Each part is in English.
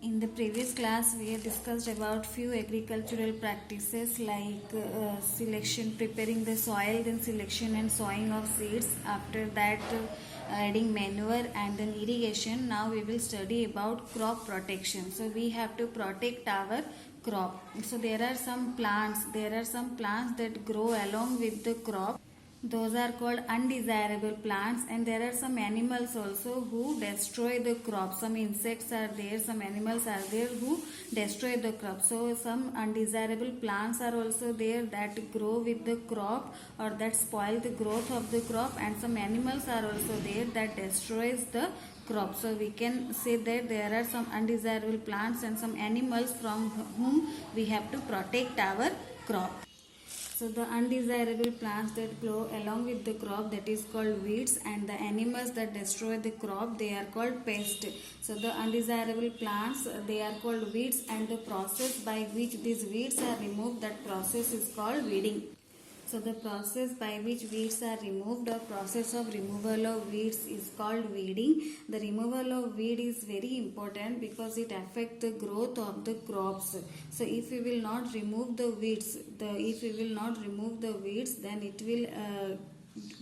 In the previous class, we have discussed about few agricultural practices like selection, preparing the soil, then selection and sowing of seeds. After that, adding manure and then irrigation. Now we will study about crop protection. So we have to protect our crop. So there are some plants. There are some plants that grow along with the crop. Those are called undesirable plants, and there are some animals also who destroy the crop. Some insects are there, some animals are there who destroy the crop. So some undesirable plants are also there that grow with the crop or that spoil the growth of the crop, and some animals are also there that destroys the crop. So we can say that there are some undesirable plants and some animals from whom we have to protect our crop. So the undesirable plants that grow along with the crop, that is called weeds, and the animals that destroy the crop, they are called pests. So the undesirable plants, they are called weeds, and the process by which these weeds are removed, that process is called weeding. So the process by which weeds are removed or process of removal of weeds is called weeding. The removal of weed is very important because it affects the growth of the crops. So if we will not remove the weeds, then it will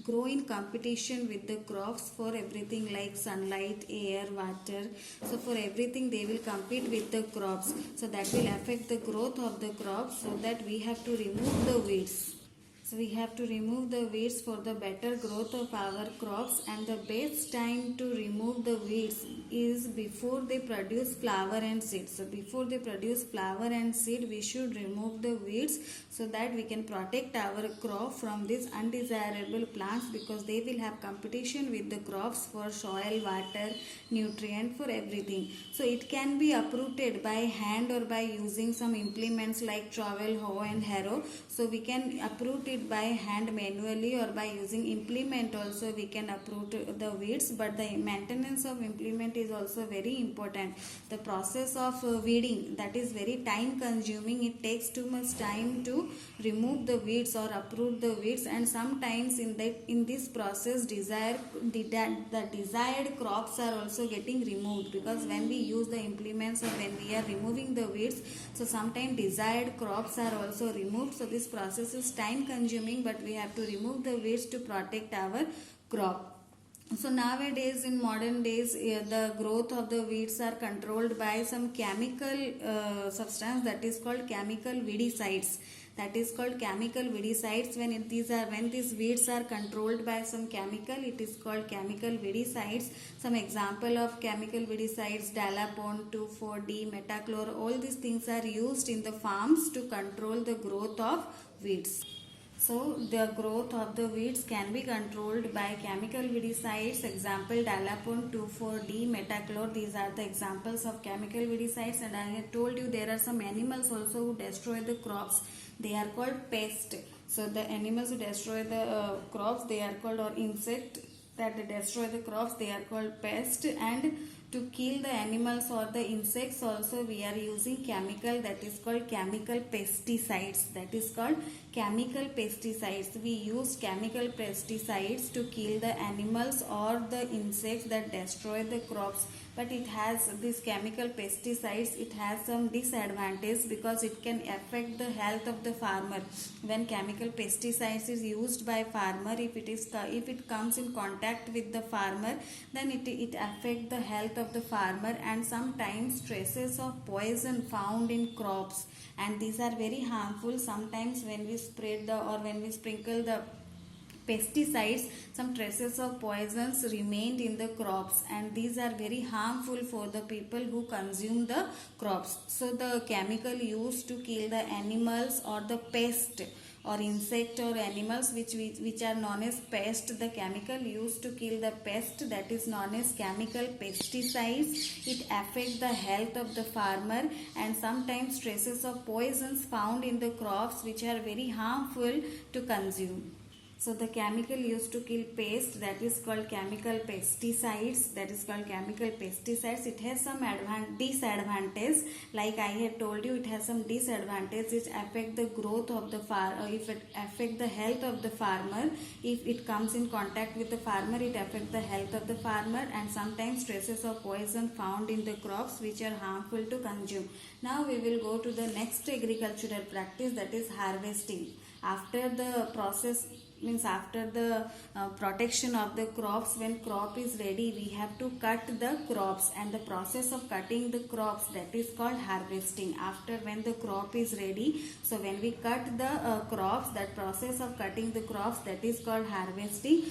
grow in competition with the crops for everything like sunlight, air, water. So for everything they will compete with the crops. So that will affect the growth of the crops, so that we have to remove the weeds. So we have to remove the weeds for the better growth of our crops, and the best time to remove the weeds is before they produce flower and seed. So before they produce flower and seed, we should remove the weeds so that we can protect our crop from these undesirable plants, because they will have competition with the crops for soil, water, nutrient, for everything. So it can be uprooted by hand or by using some implements like trowel, hoe and harrow. So we can uproot it by hand manually, or by using implement also we can uproot the weeds, but the maintenance of implement is also very important. The process of weeding, that is very time consuming. It takes too much time to remove the weeds or uproot the weeds, and sometimes in this process the desired crops are also getting removed, because when we use the implements or when we are removing the weeds, so sometimes desired crops are also removed. So this process is time consuming, but we have to remove the weeds to protect our crop. So nowadays, in modern days, the growth of the weeds are controlled by some chemical substance that is called chemical weedicides. That is called chemical weedicides. When these weeds are controlled by some chemical, it is called chemical weedicides. Some example of chemical weedicides: Dalapon, 2,4-D, Metachlor. All these things are used in the farms to control the growth of weeds. So the growth of the weeds can be controlled by chemical weedicides. Example: Dalapon, 2,4-D, Metachlor. These are the examples of chemical weedicides. And I have told you there are some animals also who destroy the crops. They are called pests. So the animals who destroy the crops, they are called, or insect that they destroy the crops, they are called pests. And to kill the animals or the insects also, we are using chemical, that is called chemical pesticides. That is called chemical pesticides. We use chemical pesticides to kill the animals or the insects that destroy the crops. But it has these chemical pesticides, it has some disadvantage, because it can affect the health of the farmer. When chemical pesticides is used by farmer, if it comes in contact with the farmer, then it affects the health of the farmer. And sometimes traces of poison found in crops, and these are very harmful. Sometimes when we sprinkle the pesticides, some traces of poisons remained in the crops, and these are very harmful for the people who consume the crops. So the chemical used to kill the animals or the pest or insect or animals which are known as pest, the chemical used to kill the pest, that is known as chemical pesticides. It affects the health of the farmer, and sometimes traces of poisons found in the crops which are very harmful to consume. So the chemical used to kill pest, that is called chemical pesticides, that is called chemical pesticides. It has some disadvantage, like I had told you, it has some disadvantage which affect the growth of the farmer, if it affect the health of the farmer. If it comes in contact with the farmer, it affect the health of the farmer, and sometimes traces of poison found in the crops which are harmful to consume. Now we will go to the next agricultural practice, that is harvesting. After the process, means after the protection of the crops, when crop is ready, we have to cut the crops, and the process of cutting the crops, that is called harvesting. After when the crop is ready, so when we cut the crops, that process of cutting the crops, that is called harvesting.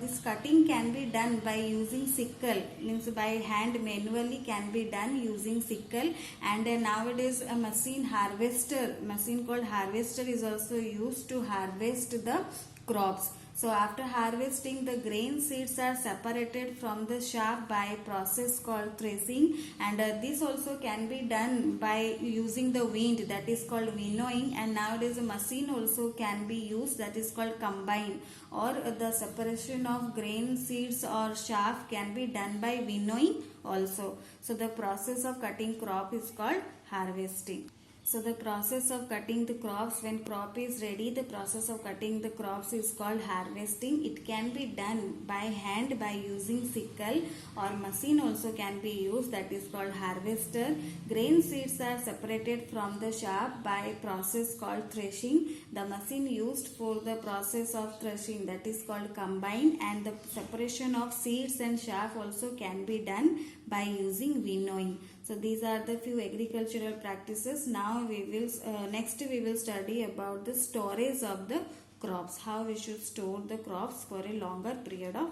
This cutting can be done by using sickle, means by hand, manually can be done using sickle. And nowadays a machine called harvester is also used to harvest the crops. So after harvesting, the grain seeds are separated from the chaff by a process called threshing, and this also can be done by using the wind, that is called winnowing. And nowadays a machine also can be used, that is called combine, or the separation of grain seeds or chaff can be done by winnowing also. So the process of cutting crop is called harvesting. So the process of cutting the crops, when crop is ready, the process of cutting the crops is called harvesting. It can be done by hand by using sickle, or machine also can be used, that is called harvester. Grain seeds are separated from the chaff by a process called threshing. The machine used for the process of threshing, that is called combine, and the separation of seeds and chaff also can be done by using winnowing. So these are the few agricultural practices. Now we will next we will study about the storage of the crops, how we should store the crops for a longer period of